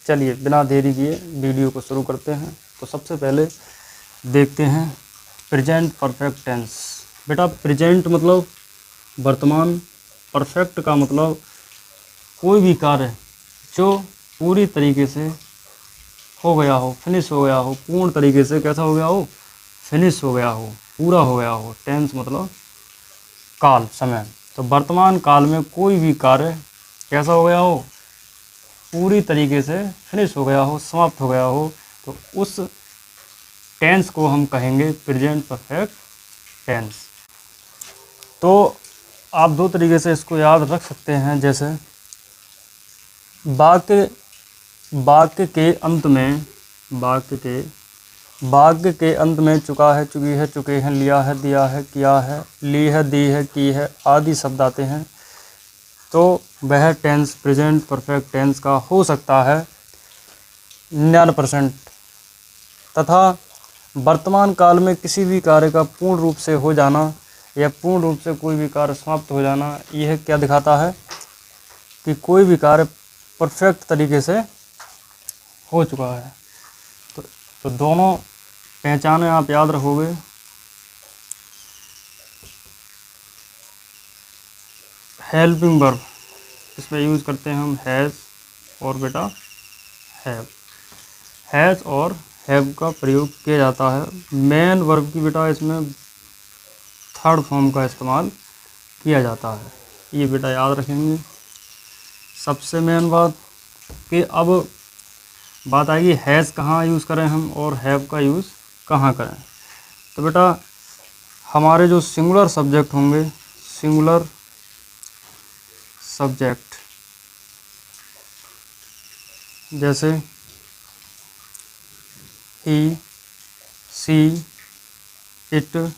चलिए बिना देरी किए वीडियो को शुरू करते हैं। तो सबसे पहले देखते हैं प्रेजेंट परफेक्ट टेंस। बेटा प्रेजेंट मतलब वर्तमान, परफेक्ट का मतलब कोई भी कार्य जो पूरी तरीके से हो गया हो, फिनिश हो गया हो, पूर्ण तरीके से कैसा हो गया हो, फिनिश हो गया हो, पूरा हो गया हो। टेंस मतलब काल, समय। तो वर्तमान काल में कोई भी कार्य कैसा हो गया हो, पूरी तरीके से फिनिश हो गया हो, समाप्त हो गया हो, तो उस टेंस को हम कहेंगे प्रेजेंट परफेक्ट टेंस। तो आप दो तरीके से इसको याद रख सकते हैं। जैसे वाक्य के अंत में, वाक्य के अंत में चुका है, चुकी है, चुके हैं, लिया है, दिया है, किया है, ली है, दी है, की है आदि शब्द आते हैं। तो वह टेंस प्रेजेंट परफेक्ट टेंस का हो सकता है 99%। तथा वर्तमान काल में किसी भी कार्य का पूर्ण रूप से हो जाना या पूर्ण रूप से कोई भी कार्य समाप्त हो जाना, यह क्या दिखाता है कि कोई भी कार्य परफेक्ट तरीके से हो चुका है। तो दोनों पहचाने आप याद रखोगे। हेल्पिंग वर्ब, इसमें यूज़ करते हैं हम हैज़ और बेटा हैव। हैज़ और हैव का प्रयोग किया जाता है। मेन वर्ब की बेटा इसमें थर्ड फॉर्म का इस्तेमाल किया जाता है। ये बेटा याद रखेंगे। सबसे मेन बात कि अब बात आएगी हैज़ कहाँ यूज़ करें हम और हैव का यूज़ कहाँ करें। तो बेटा हमारे जो सिंगुलर सब्जेक्ट होंगे, सिंगुलर सब्जेक्ट, जैसे ही, सी, इट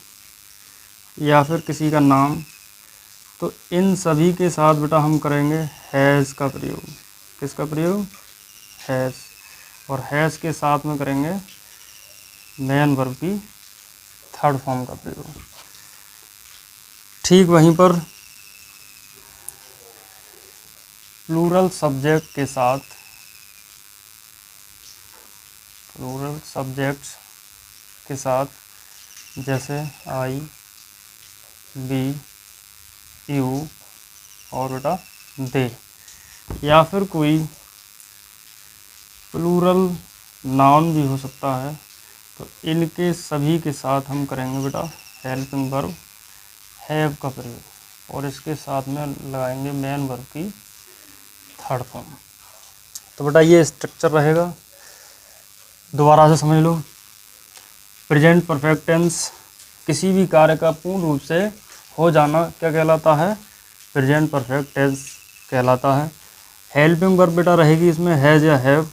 या फिर किसी का नाम, तो इन सभी के साथ बेटा हम करेंगे हैज़ का प्रयोग। किसका प्रयोग? हैज़। और हैज़ के साथ में करेंगे मेन वर्ब की थर्ड फॉर्म का प्रयोग। ठीक वहीं पर प्लूरल सब्जेक्ट के साथ, प्लूरल सब्जेक्ट्स के साथ, जैसे आई, बी, यू और बेटा दे, या फिर कोई प्लूरल नाउन भी हो सकता है, तो इनके सभी के साथ हम करेंगे बेटा हेल्पिंग वर्ब हैव का प्रयोग और इसके साथ में लगाएंगे मेन वर्ब की थर्ड फॉर्म। तो बेटा ये स्ट्रक्चर रहेगा, दोबारा से समझ लो। प्रेजेंट परफेक्ट टेंस किसी भी कार्य का पूर्ण रूप से हो जाना क्या कहलाता है? प्रेजेंट परफेक्ट टेंस कहलाता है। हेल्पिंग वर्ब बेटा रहेगी इसमें हैज़ या हैव,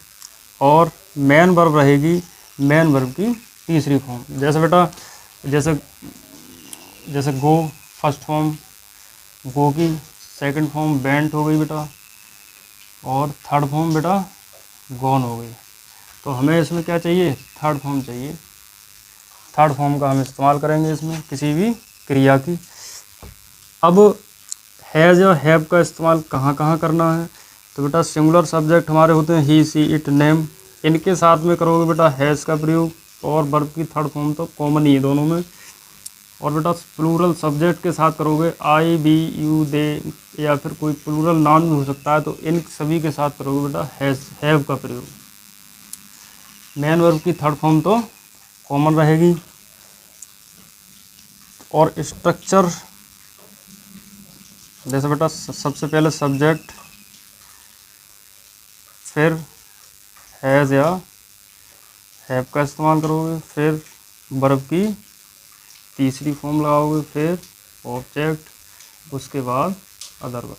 और मेन वर्ब रहेगी मेन वर्ब की तीसरी फॉर्म। जैसे बेटा जैसे गो फर्स्ट फॉर्म, गो की सेकंड फॉर्म वेंट हो गई बेटा, और थर्ड फॉर्म बेटा गॉन हो गई। तो हमें इसमें क्या चाहिए? थर्ड फॉर्म चाहिए। थर्ड फॉर्म का हम इस्तेमाल करेंगे इसमें किसी भी क्रिया की। अब हैज़ और हैव का इस्तेमाल कहाँ कहाँ करना है? तो बेटा सिंगुलर सब्जेक्ट हमारे होते हैं ही, सी, इट, नेम, इनके साथ में करोगे बेटा हैज़ का प्रयोग, और वर्ब की थर्ड फॉर्म तो कॉमन ही है दोनों में। और बेटा प्लूरल सब्जेक्ट के साथ करोगे आई, बी, यू, दे, या फिर कोई प्लूरल नाउन भी हो सकता है, तो इन सभी के साथ करोगे बेटा हैव का प्रयोग। मेन वर्ब की थर्ड फॉर्म तो कॉमन रहेगी। और स्ट्रक्चर जैसे बेटा सबसे पहले सब्जेक्ट, फिर हैज़ या हैव का इस्तेमाल करोगे, फिर वर्ब की तीसरी फॉर्म लगाओगे, फिर ऑब्जेक्ट, उसके बाद अदर वर्ब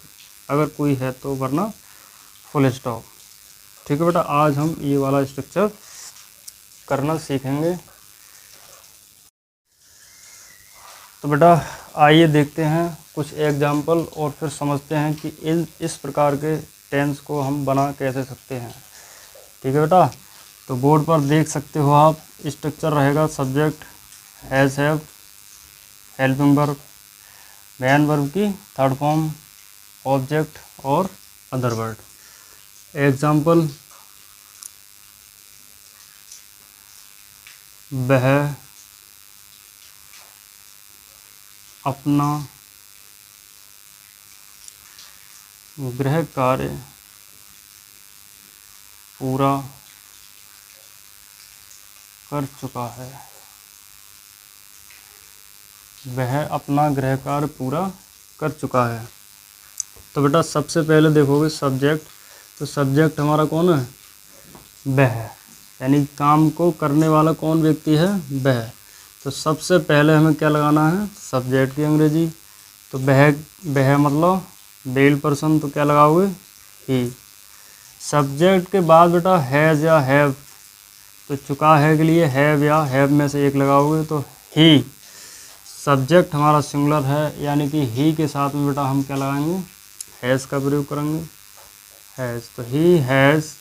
अगर कोई है तो, वरना फुल स्टॉप। ठीक है बेटा, आज हम ये वाला स्ट्रक्चर करना सीखेंगे। तो बेटा आइए देखते हैं कुछ एग्जाम्पल और फिर समझते हैं कि इस प्रकार के टेंस को हम बना कैसे सकते हैं। ठीक है बेटा, तो बोर्ड पर देख सकते हो आप, स्ट्रक्चर रहेगा subject, has, have, helping verb, main verb की थर्ड फॉर्म, ऑब्जेक्ट और अदर वर्ड। एग्जाम्पल वह अपना गृह कार्य पूरा कर चुका है। वह अपना गृह कार्य पूरा कर चुका है। तो बेटा सबसे पहले देखोगे सब्जेक्ट, तो सब्जेक्ट हमारा कौन है? वह, यानी काम को करने वाला कौन व्यक्ति है? वह। तो सबसे पहले हमें क्या लगाना है? सब्जेक्ट की अंग्रेजी। तो वह मतलब मेल पर्सन, तो क्या लगाओगे? ही। सब्जेक्ट के बाद बेटा हैज़ या हैव, तो चुका है के लिए हैव या हैव में से एक लगाओगे, तो ही। सब्जेक्ट हमारा सिंगुलर है, यानी कि ही के साथ में बेटा हम क्या लगाएंगे? हैज़ का प्रयोग करेंगे, हैज़। तो ही हैज़।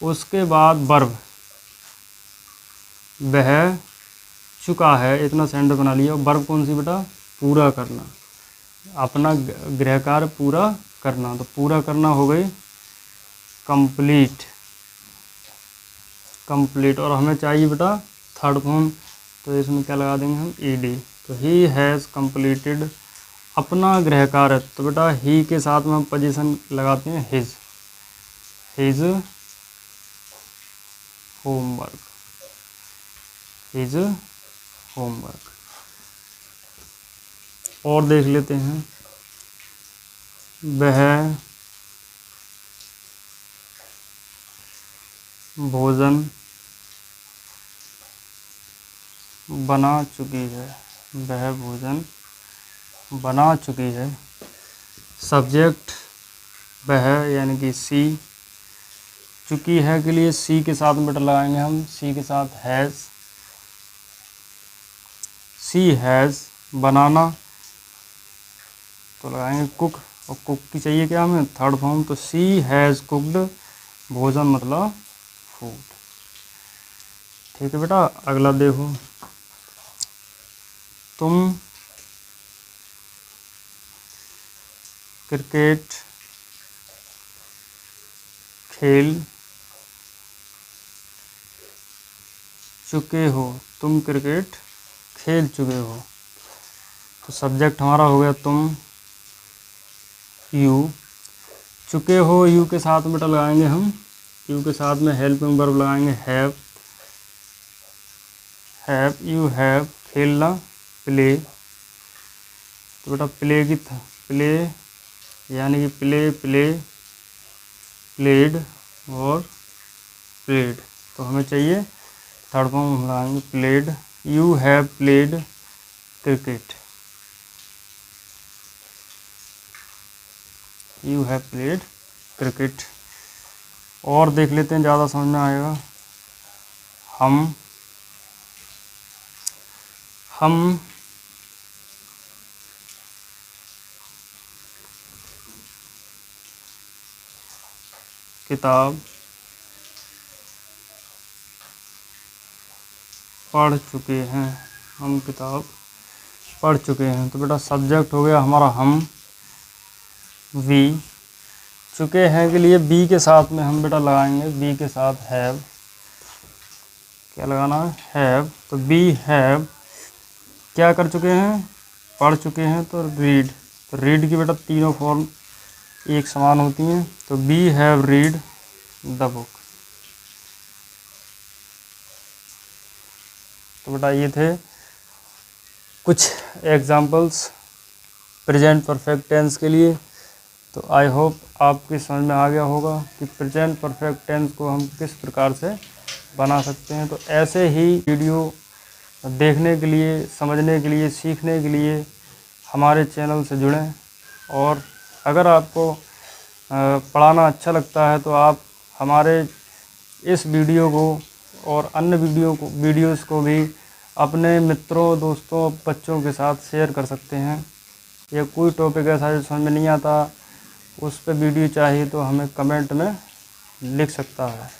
उसके बाद वर्ब, वह चुका है, इतना सेंटेंस बना लिया। वर्ब कौन सी बेटा? पूरा करना, अपना गृह कार्य पूरा करना। तो पूरा करना हो गई कंप्लीट, कंप्लीट। और हमें चाहिए बेटा थर्ड फॉर्म, तो इसमें क्या लगा देंगे हम? ईडी। तो ही हैज़ कंप्लीटेड अपना गृह कार्य, तो बेटा ही के साथ में हम पोजीशन लगाते हैं his, his homework, his homework. और देख लेते हैं, वह भोजन बना चुकी है, वह भोजन बना चुकी है। सब्जेक्ट वह, यानी कि सी। चुकी है के लिए सी के साथ बेटा लगाएंगे हम, सी के साथ हैज़, सी हैज़। बनाना तो लगाएंगे कुक, और कुक की चाहिए क्या हमें? Third form. तो सी हैज़ कुक्ड, भोजन मतलब फूड। ठीक है बेटा। अगला देखो, तुम क्रिकेट खेल चुके हो, तुम क्रिकेट खेल चुके हो। तो सब्जेक्ट हमारा हो गया तुम, यू। चुके हो, यू के साथ बेटा लगाएंगे हम, यू के साथ में हेल्पिंग वर्ब लगाएंगे हैव, हैव। यू हैव खेलना, प्ले। तो बेटा प्ले की प्ले, यानी कि प्ले, प्ले, प्लेड और प्लेड। तो हमें चाहिए थर्ड फॉर्म हम लगाएंगे played. You have played cricket, you have played cricket. और देख लेते हैं, ज़्यादा समझ में आएगा। हम किताब पढ़ चुके हैं, हम किताब पढ़ चुके हैं। तो बेटा सब्जेक्ट हो गया हमारा हम, वी। चुके हैं के लिए बी के साथ में हम बेटा लगाएंगे, बी के साथ हैव। क्या लगाना है? हैव। तो बी हैव क्या कर चुके हैं? पढ़ चुके हैं। तो रीड, तो रीड की बेटा तीनों फॉर्म एक समान होती हैं। तो we have read the book. तो बेटा ये थे कुछ एग्जाम्पल्स प्रेजेंट परफेक्ट टेंस के लिए। तो आई होप आपकी समझ में आ गया होगा कि प्रेजेंट परफेक्ट टेंस को हम किस प्रकार से बना सकते हैं। तो ऐसे ही वीडियो देखने के लिए, समझने के लिए, सीखने के लिए हमारे चैनल से जुड़ें। और अगर आपको पढ़ाना अच्छा लगता है तो आप हमारे इस वीडियो को और अन्य वीडियोस को भी अपने मित्रों, दोस्तों, बच्चों के साथ शेयर कर सकते हैं। या कोई टॉपिक ऐसा जो समझ में नहीं आता, उस पर वीडियो चाहिए तो हमें कमेंट में लिख सकता है।